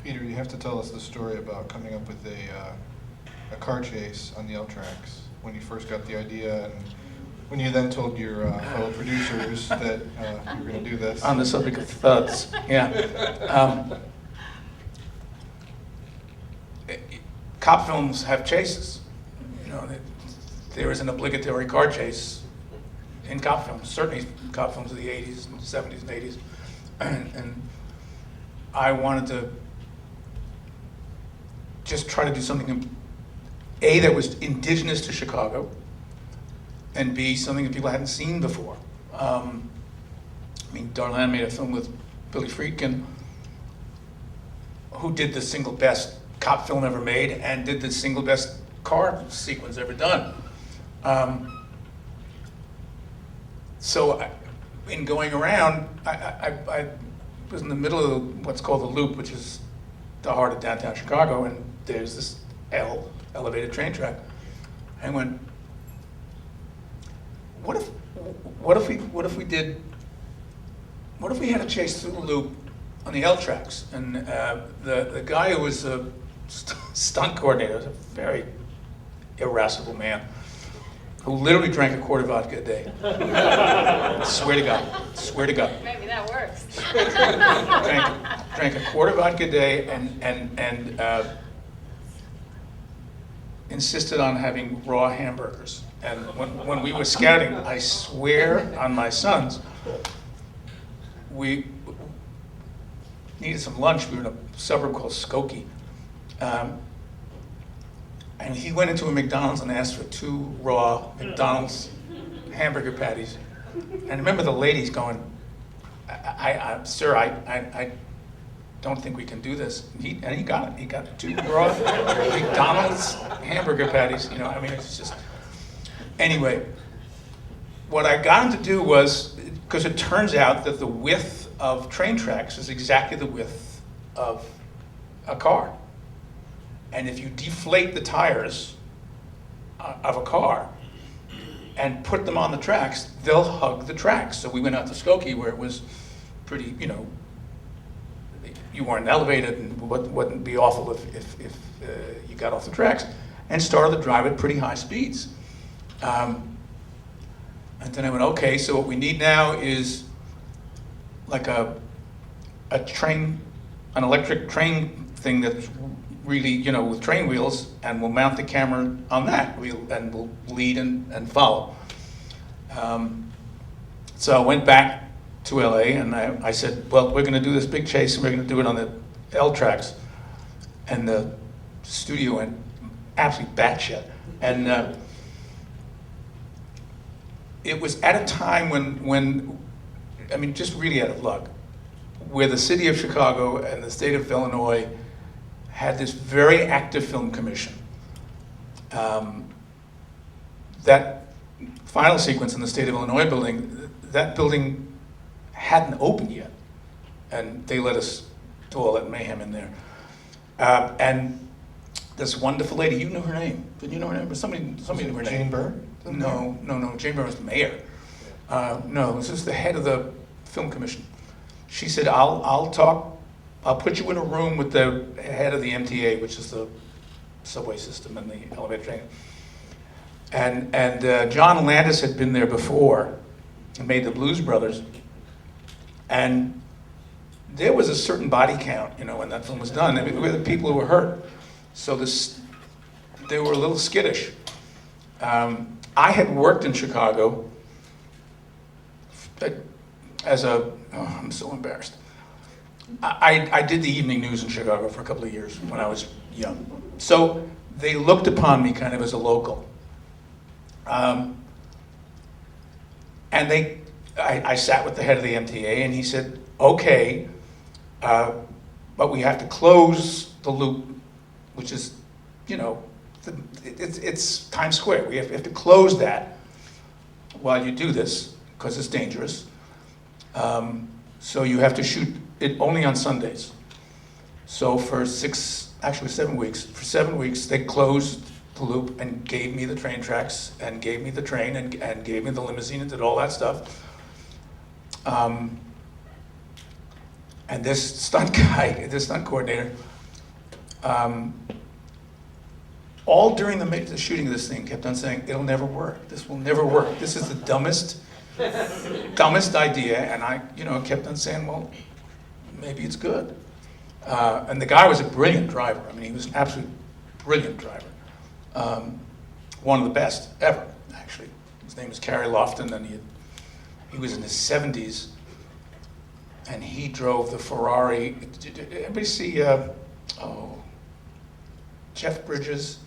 Peter, you have to tell us the story about coming up with a car chase on the L tracks when you first got the idea, and when you then told your fellow producers that you were going to do this. On the subject of thuds, yeah. Cop films have chases. You know, there is an obligatory car chase in cop films, certainly cop films of the 80s and 70s and 80s. And I wanted to just try to do something, A, that was indigenous to Chicago, and B, something that people hadn't seen before. I mean, Darlanne made a film with Billy Friedkin, who did the single best cop film ever made and did the single best car sequence ever done. So in going around, I was in the middle of what's called the Loop, which is the heart of downtown Chicago, and there's this elevated train track. I went, what if we had a chase through the Loop on the L tracks? And the guy who was a stunt coordinator was a very irascible man who literally drank a quart of vodka a day. Swear to God. Maybe that works. drank a quart of vodka a day and insisted on having raw hamburgers. And when we were scouting, I swear on my sons, we needed some lunch. We were in a suburb called Skokie. And he went into a McDonald's and asked for 2 raw McDonald's hamburger patties. And I remember the ladies going, sir, I don't think we can do this. And he got it. He got 2 raw McDonald's hamburger patties. You know, I mean, it's just... Anyway, what I got him to do was, because it turns out that the width of train tracks is exactly the width of a car. And if you deflate the tires of a car and put them on the tracks, they'll hug the tracks. So we went out to Skokie, where it was pretty, you know, you weren't elevated and wouldn't be awful if you got off the tracks, and started to drive at pretty high speeds. And then I went, okay, so what we need now is like a train, an electric train thing that's really, you know, with train wheels, and we'll mount the camera on that, and we'll lead and follow. So I went back to LA, and I said, well, we're gonna do this big chase, and we're gonna do it on the L tracks. And the studio went absolutely batshit. And it was at a time when, I mean, just really out of luck, where the city of Chicago and the state of Illinois had this very active film commission. That final sequence in the state of Illinois building, that building hadn't opened yet, and they let us do all that mayhem in there. And this wonderful lady, you knew her name? Did you know her name? Somebody knew her name. Jane Burr? No. Jane Burr was the mayor. No, this is the head of the film commission. She said, I'll put you in a room with the head of the MTA, which is the subway system and the elevator train. And John Landis had been there before and made the Blues Brothers. And there was a certain body count, you know, when that film was done. I mean, there were the people who were hurt. So they were a little skittish. I had worked in Chicago as I'm so embarrassed. I did the evening news in Chicago for a couple of years when I was young. So they looked upon me kind of as a local. And I sat with the head of the MTA, and he said, okay, but we have to close the loop, which is, you know, it's Times Square. We have to close that while you do this, because it's dangerous. So you have to shoot it only on Sundays. So for 7 weeks, they closed the loop and gave me the train tracks and gave me the train and gave me the limousine and did all that stuff. And this stunt coordinator All during the shooting of this thing, kept on saying, "It'll never work. This will never work. This is the dumbest idea." And I, kept on saying, "Well, maybe it's good." And the guy was a brilliant driver. I mean, he was an absolute brilliant driver. One of the best ever, actually. His name was Carrie Lofton, and he was in his 70s, and he drove the Ferrari. Did anybody see, Jeff Bridges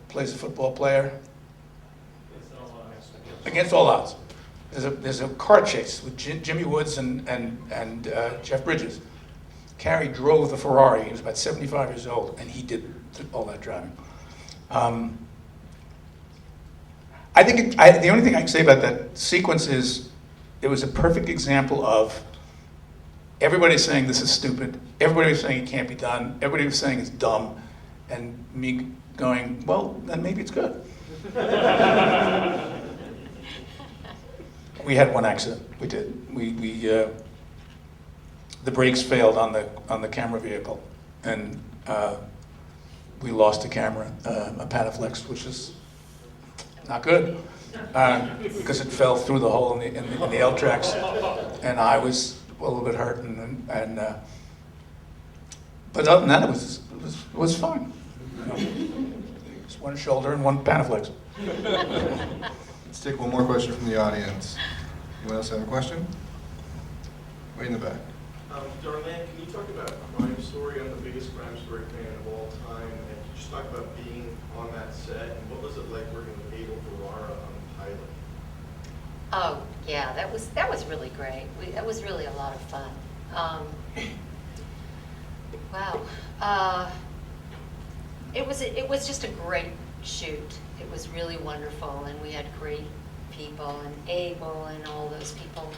plays a football player? Against All Odds. There's a car chase with Jimmy Woods and Jeff Bridges. Carrie drove the Ferrari. He was about 75 years old, and he did all that driving. I think the only thing I can say about that sequence is it was a perfect example of everybody saying this is stupid, everybody was saying it can't be done, everybody was saying it's dumb, and me going, well, then maybe it's good. We had one accident. We did. The brakes failed on the camera vehicle, and we lost a camera, a Panaflex, which is not good, because it fell through the hole in the L tracks, and I was a little bit hurt, but other than that, it was fine. Just one shoulder and one Panaflex. Let's take one more question from the audience. Anyone else have a question? Way in the back. Darlanne, can you talk about Crime Story? I'm the biggest Crime Story fan of all time, and can you just talk about being on that set, and what was it like working with Abel Ferrara on the pilot? Oh yeah, that was really great. That was really a lot of fun. Wow, it was just a great shoot. It was really wonderful, and we had great people, and Abel and all those people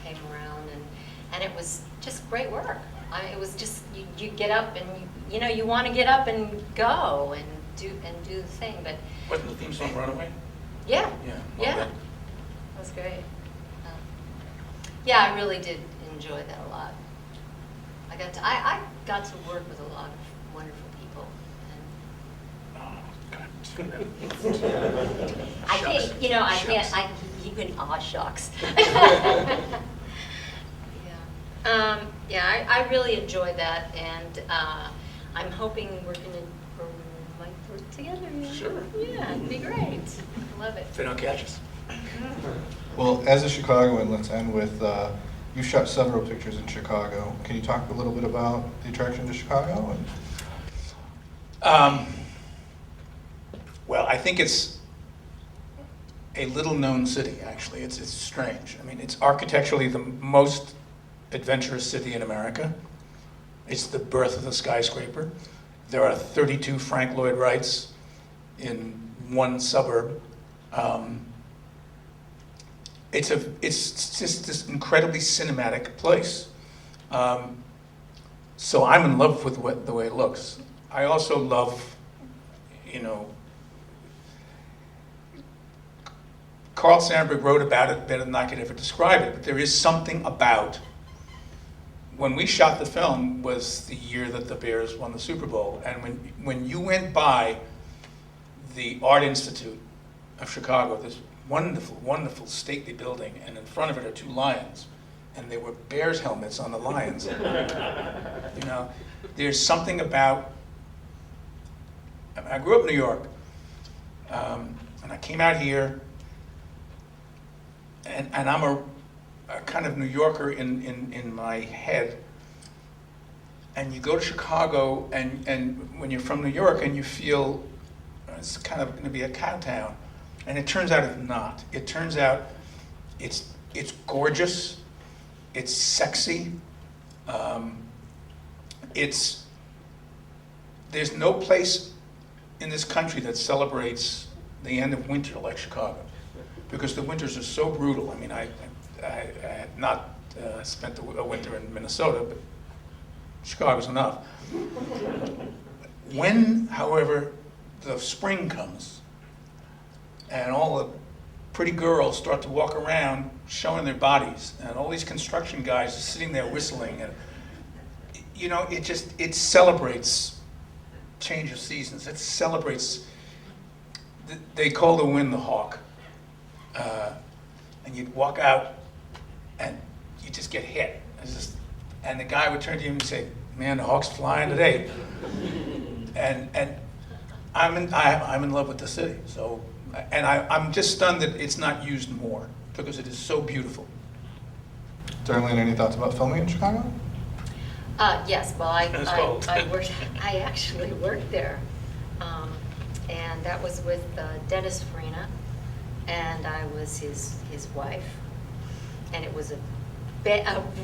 came around, and it was just great work. It was just you get up and you want to get up and go and do the thing, but Wasn't the theme song Runaway? yeah, Yeah. yeah, Okay. that was great. Yeah, I really did enjoy that a lot. I got to work with a lot of wonderful people, and I think you can shucks. Yeah, I really enjoyed that, and I'm hoping we might work together. Sure. Yeah, it'd be great. I love it. If they don't catch us. Well, as a Chicagoan, let's end with, you shot several pictures in Chicago. Can you talk a little bit about the attraction to Chicago? Well, I think it's a little-known city, actually. It's strange. I mean, it's architecturally the most adventurous city in America. It's the birth of the skyscraper. There are 32 Frank Lloyd Wrights in one suburb. It's just this incredibly cinematic place. So I'm in love with the way it looks. I also love, Carl Sandburg wrote about it better than I could ever describe it, but there is something about, when we shot the film was the year that the Bears won the Super Bowl, and when you went by the Art Institute of Chicago, this wonderful, wonderful stately building, and in front of it are two lions, and there were Bears helmets on the lions. There's something about, I grew up in New York, and I came out here, and I'm a kind of New Yorker in my head, and you go to Chicago, and when you're from New York, and you feel it's kind of going to be a cow town, and it turns out it's not. It turns out it's gorgeous, it's sexy, there's no place in this country that celebrates the end of winter like Chicago, because the winters are so brutal. I mean, I had not spent a winter in Minnesota, but Chicago's enough. When, however, the spring comes, and all the pretty girls start to walk around showing their bodies, and all these construction guys are sitting there whistling, and it celebrates change of seasons. It celebrates, they call the wind the hawk. And you'd walk out and you just get hit. And the guy would turn to you and say, man, the hawk's flying today. And I'm in love with the city. So, and I'm just stunned that it's not used more because it is so beautiful. Darlanne, any thoughts about filming in Chicago? Yes, well, It's cold. I actually worked there. And that was with Dennis Farina, and I was his wife. And it was a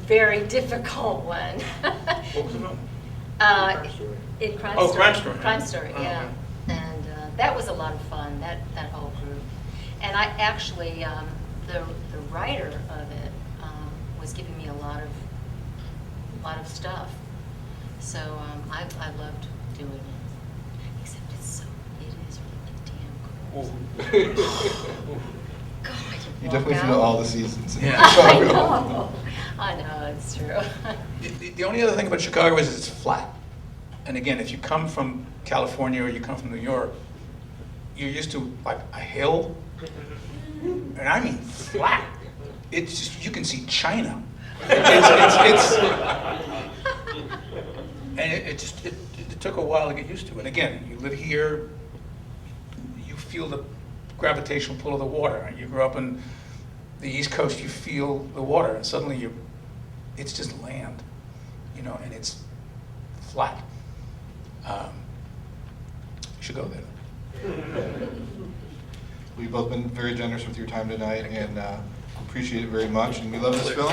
very difficult one. What was it on? In Crime Oh, Story. Crime Story. Crime Story, Oh, yeah. okay. And that was a lot of fun, that whole group. And I actually, the writer of it was giving me a lot of stuff. So I loved doing it. Except it is really damn cold. God, You definitely feel all the seasons in Yeah. Chicago. I know, it's true. The only other thing about Chicago is it's flat. And again, if you come from California or you come from New York, you're used to like a hill, and I mean flat. It's just, you can see China. And it took a while to get used to. And again, you live here, you feel the gravitational pull of the water. You grew up in the East Coast, you feel the water, and suddenly it's just land, and it's flat. You should go there. We've both been very generous with your time tonight and appreciate it very much. And we love this film.